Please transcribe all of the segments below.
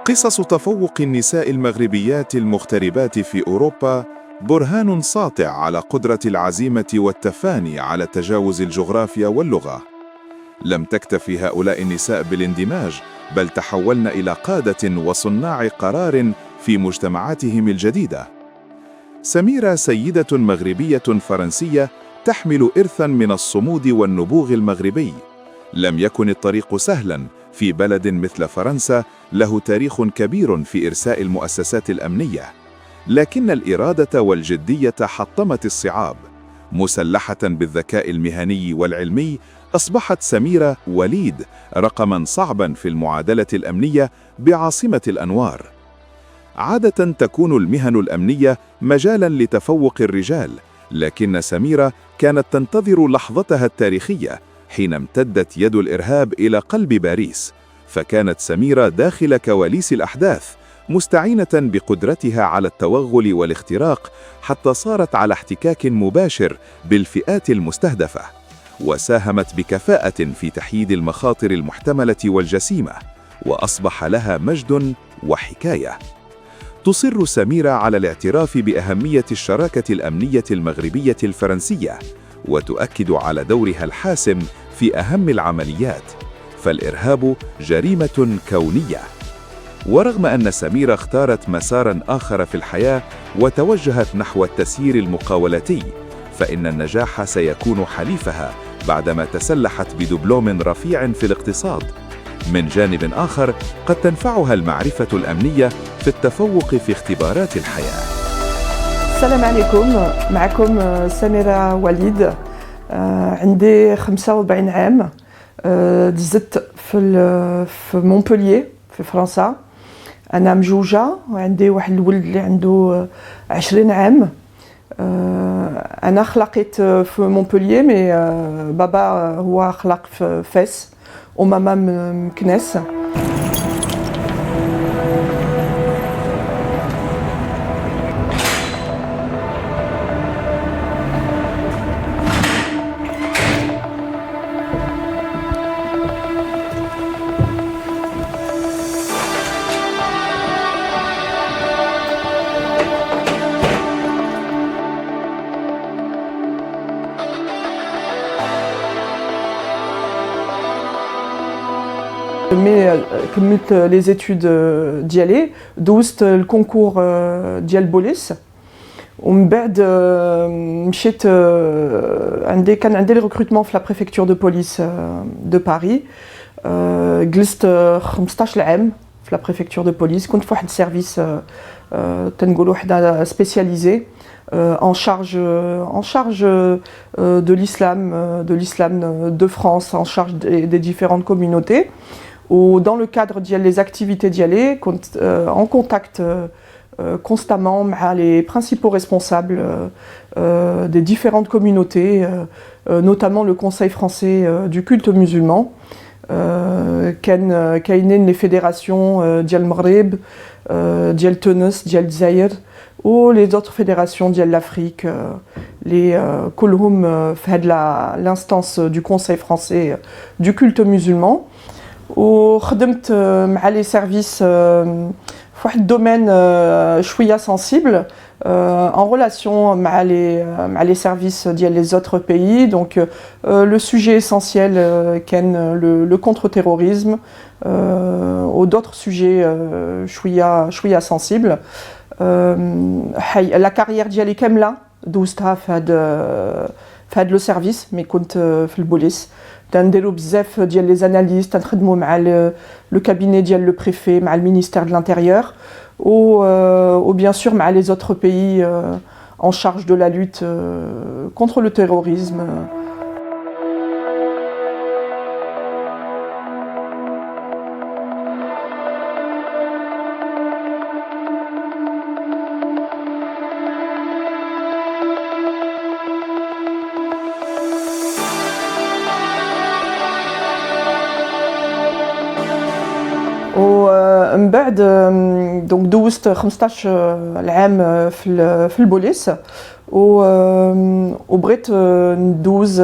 قصص تفوق النساء المغربيات المغتربات في أوروبا برهان ساطع على قدرة العزيمة والتفاني على تجاوز الجغرافيا واللغة. لم تكتفي هؤلاء النساء بالاندماج، بل تحولن إلى قادة وصناع قرار في مجتمعاتهم الجديدة. سميرة سيدة مغربية فرنسية تحمل إرثاً من الصمود والنبوغ المغربي. لم يكن الطريق سهلاً في بلد مثل فرنسا له تاريخ كبير في إرساء المؤسسات الأمنية، لكن الإرادة والجدية حطمت الصعاب. مسلحة بالذكاء المهني والعلمي، أصبحت سميرة وليد رقماً صعباً في المعادلة الأمنية بعاصمة الأنوار. عادة تكون المهن الأمنية مجالاً لتفوق الرجال، لكن سميرة كانت تنتظر لحظتها التاريخية حين امتدت يد الإرهاب إلى قلب باريس. فكانت سميرة داخل كواليس الأحداث، مستعينة بقدرتها على التوغل والاختراق، حتى صارت على احتكاك مباشر بالفئات المستهدفة، وساهمت بكفاءة في تحييد المخاطر المحتملة والجسيمة، وأصبح لها مجد وحكاية. تصر سميرة على الاعتراف بأهمية الشراكة الأمنية المغربية الفرنسية، وتؤكد على دورها الحاسم في أهم العمليات، فالإرهاب جريمة كونية. ورغم أن سميرة اختارت مساراً آخر في الحياة وتوجهت نحو التسيير المقاولاتي، فإن النجاح سيكون حليفها بعدما تسلحت بدبلوم رفيع في الاقتصاد. من جانب آخر، قد تنفعها المعرفة الأمنية في التفوق في اختبارات الحياة. السلام عليكم، معكم سميرة وليد. عندي 45 عام. دزت في مونبولييه في فرنسا. أنا مجوجة وعندي واحد الولد اللي عنده 20 عام. أنا خلقت في مونبولييه، مي بابا هو خلق في فاس وماما مكناس. كملت لي زيتود ديالي، دوزت الكونكور ديال بوليس، ومن بعد مشيت كان عندي لي ريكروتمون في لا بريفكتور دو بوليس دو باري. جلست 15 عام في لا بريفكتور دو بوليس. كنت في واحد السيرفيس تنقولوا حدا سبيسياليزي en charge de l'islam de France, en charge des différentes communautés. Ou dans le cadre des activités d'Yalé, en contact constamment avec les principaux responsables des différentes communautés, notamment le Conseil français du culte musulman, كاينين les fédérations ديال المغرب, ديال تونس, ديال الجزائر, ou les autres fédérations ديال l'Afrique, كلهم في هاد l'instance du Conseil français du culte musulman. وخدمت مع لي سيرفيس في واحد الدومين شويه سنسيبل en relation مع les services ديال les autres pays. Donc le sujet essentiel كان le contre-terrorisme ou d'autres sujets شويه sensibles. la carrière ديالي كامله دوزتها في هاد لو سيرفيس، مي كنت في البوليس. تنديروا بزاف ديال لي زاناليز، تنخدموا مع لو كابيني ديال لو بريفي، مع المينيستير دو l'intérieur, ou bien sûr مع les autres pays en charge de la lutte contre le terrorisme. ومن بعد دونك دوزت 15 عام في البوليس، وبغيت ندوز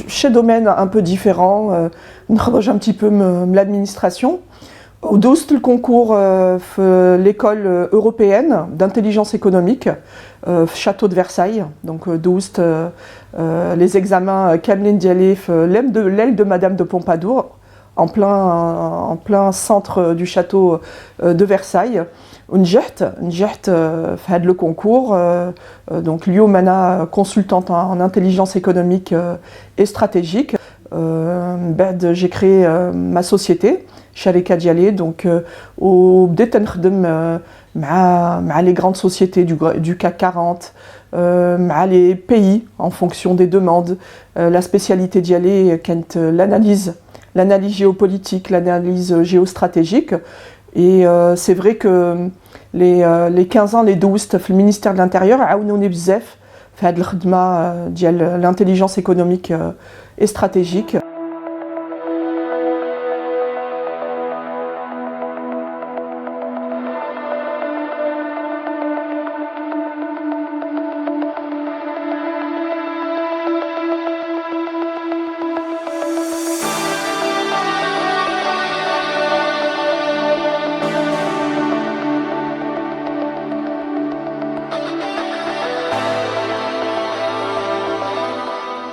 chez domaine un peu différent, نخرج un petit peu من l'administration. ودوزت الكونكور في l'école européenne d'intelligence économique في château de Versailles. Donc دوزت les examens كاملين ديالي في l'aile de Madame de Pompadour en plein centre du château de Versailles. ونجحت في هذا le concours. Donc اليوم أنا consultante en intelligence économique et stratégique. بعد j'ai créé ma société شركة ديالي. Donc وبديت نخدم مع les grandes sociétés du CAC 40, مع les pays en fonction des demandes. La spécialité ديالي كانت l'analyse géopolitique, l'analyse géostratégique. Et c'est vrai que les 15 ans les دوزت في المينيستير de l'Intérieur عاونوني بزاف في هذه الخدمة ديال l'intelligence économique et stratégique.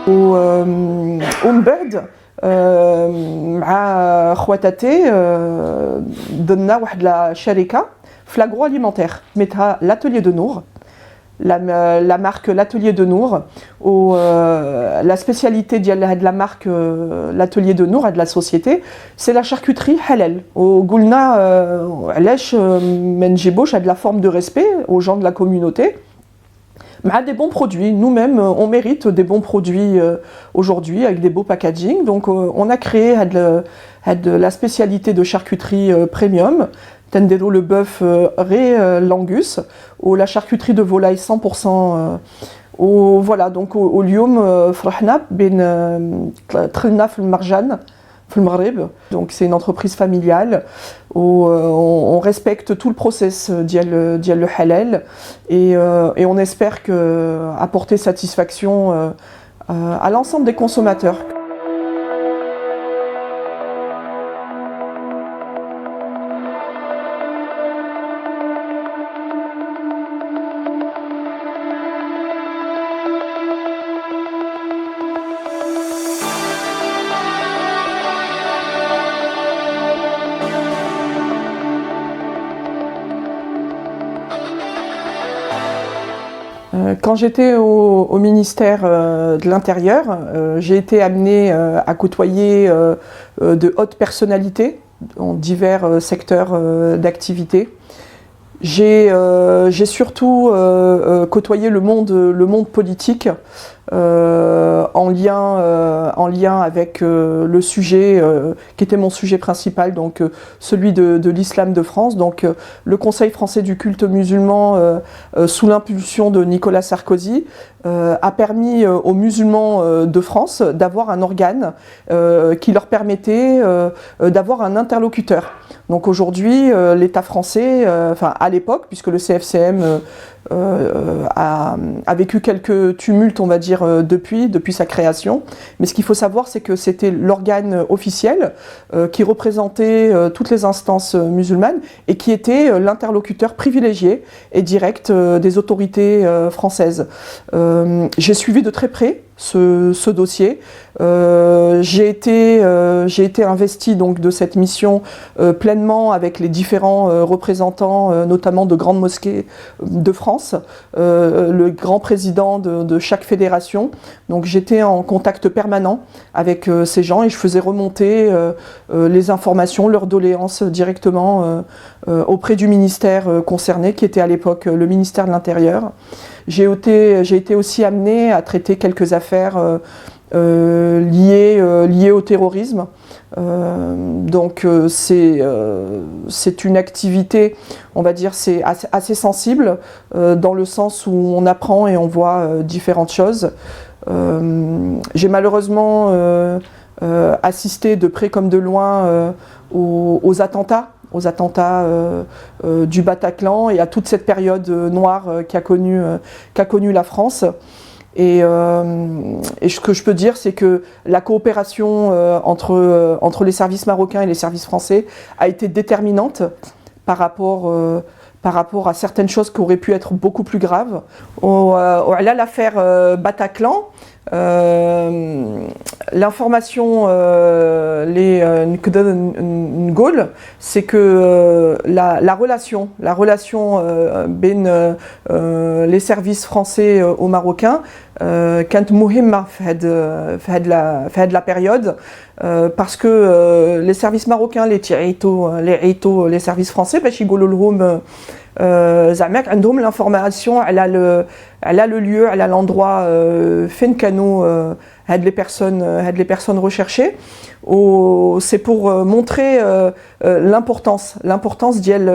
ومن بعد مع خواتاتي درنا واحد الشركه في لاغرواليمونتير سميتها l'atelier de Nour, la marque l'atelier de Nour. La spécialité ديال هاد la marque l'atelier de Nour, de la société, c'est la charcuterie halal. وقلنا علاش ما نجيبوش هاد la forme de respect aux gens de la communauté. Des bons produits. Nous-mêmes, on mérite des bons produits aujourd'hui avec des beaux packaging. Donc, on a créé la spécialité de charcuterie premium. Tendero le bœuf ré l'angus ou la charcuterie de volaille 100%. Voilà, donc au lium, فرحنا بين تخلنا في المرجان في المغرب. Donc c'est une entreprise familiale où on respecte tout le process ديال le halal et on espère apporter satisfaction à l'ensemble des consommateurs. Quand j'étais au ministère de l'Intérieur, j'ai été amenée à côtoyer de hautes personnalités dans divers secteurs d'activité. J'ai surtout côtoyé le monde politique en lien avec le sujet qui était mon sujet principal, donc celui de l'islam de France. Donc le Conseil français du culte musulman, sous l'impulsion de Nicolas Sarkozy, a permis aux musulmans de France d'avoir un organe qui leur permettait d'avoir un interlocuteur. Donc aujourd'hui, l'État français, à l'époque, puisque le CFCM a vécu quelques tumultes, on va dire, depuis sa création. Mais ce qu'il faut savoir, c'est que c'était l'organe officiel qui représentait toutes les instances musulmanes et qui était l'interlocuteur privilégié et direct des autorités françaises. J'ai suivi de très près ce dossier. J'ai été investie donc de cette mission pleinement avec les différents représentants, notamment de grandes mosquées de France, le grand président de chaque fédération. Donc j'étais en contact permanent avec ces gens et je faisais remonter les informations, leurs doléances directement auprès du ministère concerné, qui était à l'époque le ministère de l'Intérieur. J'ai été aussi amenée à traiter quelques affaires liées au terrorisme. Donc c'est une activité, on va dire, c'est assez sensible dans le sens où on apprend et on voit différentes choses. J'ai malheureusement assisté de près comme de loin aux attentats du Bataclan et à toute cette période noire qu'a connu la France. Et ce que je peux dire, c'est que la coopération entre les services marocains et les services français a été déterminante par rapport à certaines choses qui auraient pu être beaucoup plus graves. Là, l'affaire Bataclan, l'information, c'est que la relation ben les services français aux Marocains كانت مهمة في هاد la période parce que les services marocains les services français باش يقولوا لهم زعما عندهم l'information على le lieu, على l'endroit فين كانوا هاد les personnes recherchées. C'est pour montrer l'importance ديال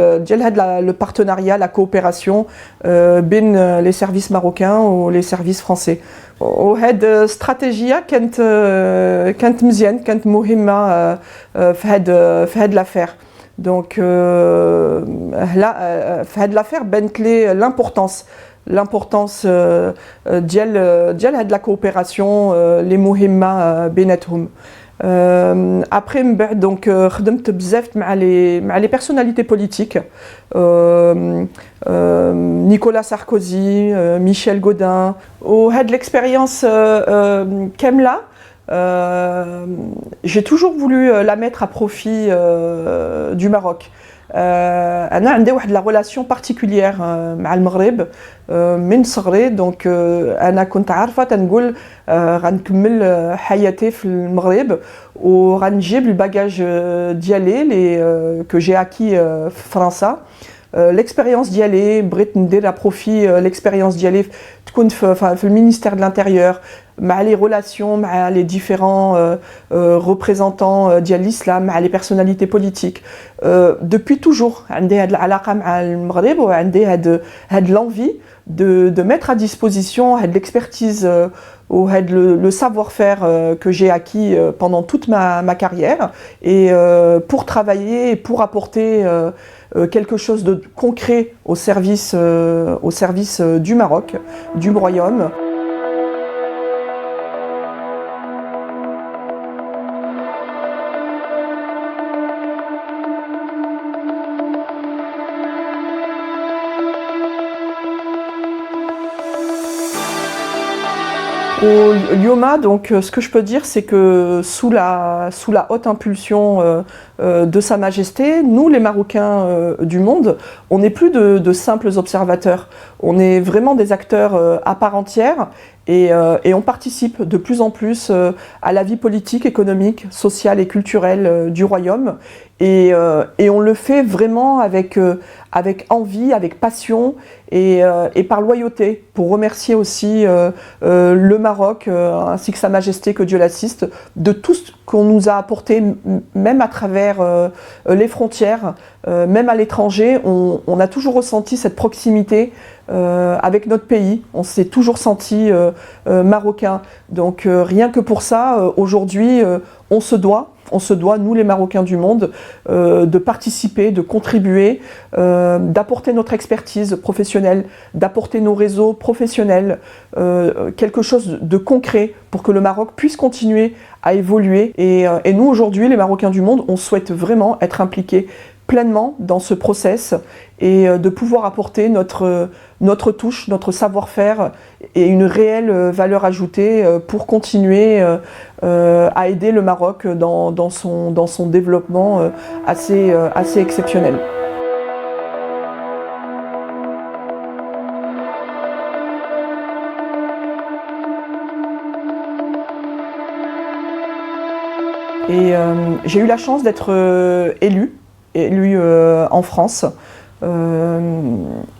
le partenariat, la coopération بين les services marocains ou les services français. وهاد استراتيجية كانت مزيان، كانت مهمة في هاد l'affaire. Donc là في هاد l'affaire بانت لي l'importance ديال هاد la coopération les مهمة بيناتهم. Après من بعد دونك خدمت بزاف مع les personnalités politiques, Nicolas Sarkozy, Michel Gaudin. وهاد l'expérience كاملة j'ai toujours voulu la mettre à profit du Maroc. أنا عندي واحد la relation particulière مع المغرب من صغري. دونك أنا كنت عارفة تنقول غنكمل حياتي في المغرب وغنجيب الباجاج ديالي que j'ai acquis في فرنسا. L'expérience ديالي بغيت ندير à profit l'expérience ديالي تكون في المينيستère de l'Intérieur مع les relations مع les différents représentants ديال l'islam مع les personnalités politiques. Depuis toujours عندي هاد العلاقة مع المغرب وعندي هاد l'envie de mettre à disposition هاد l'expertise ou le savoir-faire que j'ai acquis pendant toute ma carrière et pour travailler et pour apporter quelque chose de concret au service du Maroc, du Royaume. Au Lioma, donc ce que je peux dire, c'est que sous la haute impulsion de Sa Majesté, nous les Marocains du monde, on n'est plus de simples observateurs, on est vraiment des acteurs à part entière et on participe de plus en plus à la vie politique, économique, sociale et culturelle du royaume et on le fait vraiment avec envie, avec passion et par loyauté, pour remercier aussi le Maroc ainsi que Sa Majesté, que Dieu l'assiste, de tout ce qu'on nous a apporté, même à travers les frontières, même à l'étranger. On a toujours ressenti cette proximité avec notre pays, on s'est toujours senti marocain. Donc rien que pour ça, aujourd'hui, on se doit, nous les Marocains du monde, de participer, de contribuer, d'apporter notre expertise professionnelle, d'apporter nos réseaux professionnels, quelque chose de concret pour que le Maroc puisse continuer à évoluer. Et nous aujourd'hui, les Marocains du monde, on souhaite vraiment être impliqués pleinement dans ce process et de pouvoir apporter notre touche, notre savoir-faire et une réelle valeur ajoutée pour continuer à aider le Maroc dans son développement assez exceptionnel. Et j'ai eu la chance d'être élue en France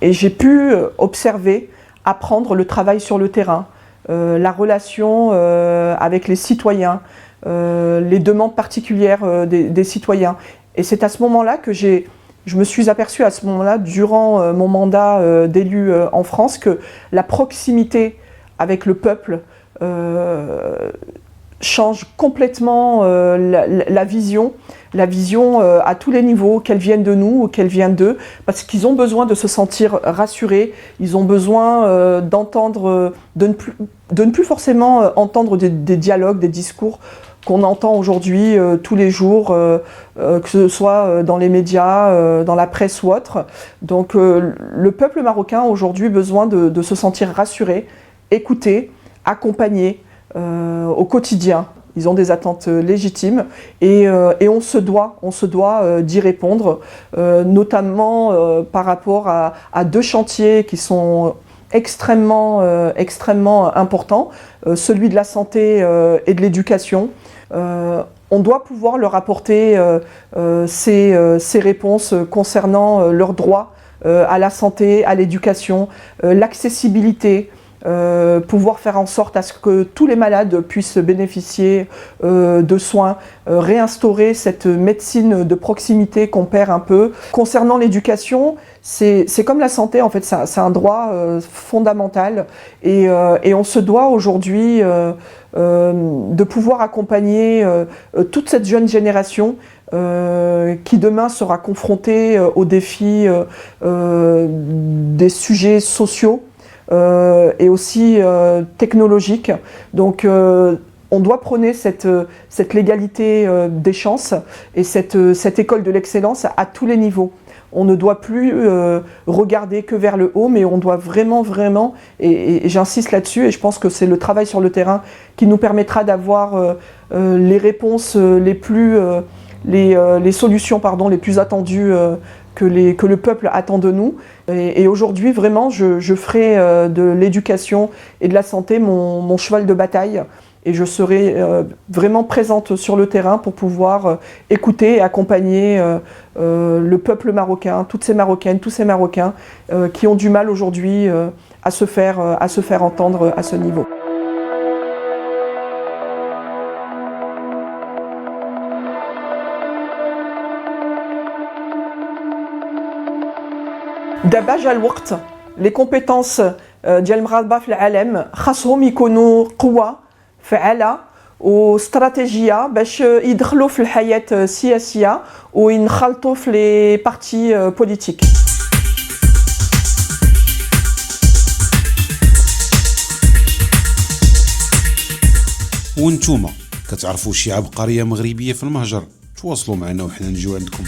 et j'ai pu observer, apprendre le travail sur le terrain, la relation avec les citoyens, les demandes particulières des citoyens. Et c'est à ce moment-là que je me suis aperçue à ce moment-là, durant mon mandat d'élu en France, que la proximité avec le peuple change complètement la vision à tous les niveaux, qu'elle vienne de nous ou qu'elle vienne d'eux, parce qu'ils ont besoin de se sentir rassurés, ils ont besoin d'entendre, de ne plus forcément entendre des dialogues, des discours qu'on entend aujourd'hui tous les jours, que ce soit dans les médias, dans la presse ou autre. Donc le peuple marocain a aujourd'hui besoin de se sentir rassuré, écouté, accompagné au quotidien. Ils ont des attentes légitimes et on se doit d'y répondre, notamment par rapport à deux chantiers qui sont extrêmement importants, celui de la santé et de l'éducation. On doit pouvoir leur apporter ces réponses concernant leurs droits à la santé, à l'éducation, l'accessibilité, pouvoir faire en sorte à ce que tous les malades puissent bénéficier de soins, réinstaurer cette médecine de proximité qu'on perd un peu. Concernant l'éducation, c'est comme la santé, en fait, c'est un droit fondamental et on se doit aujourd'hui de pouvoir accompagner toute cette jeune génération qui demain sera confrontée aux défis des sujets sociaux et aussi technologiques. Donc on doit prôner cette l'égalité des chances et cette école de l'excellence à tous les niveaux. On ne doit plus regarder que vers le haut, mais on doit vraiment, et j'insiste là-dessus, et je pense que c'est le travail sur le terrain qui nous permettra d'avoir les réponses les solutions les plus attendues que le peuple attend de nous. Et aujourd'hui, vraiment, je ferai de l'éducation et de la santé mon cheval de bataille. Et je serai vraiment présente sur le terrain pour pouvoir écouter et accompagner le peuple marocain, toutes ces Marocaines, tous ces Marocains qui ont du mal aujourd'hui à se faire entendre à ce niveau. دابا جا الوقت les compétences ديال المغاربه في العالم خاصهم يكونوا قوه فعالة واستراتيجية باش يدخلوا في الحياة السياسية وينخلطوا في لي بارتي بوليتيك. وانتوما كتعرفوا شي عبقرية مغربية في المهجر تواصلوا معنا وحنا نجيو عندكم.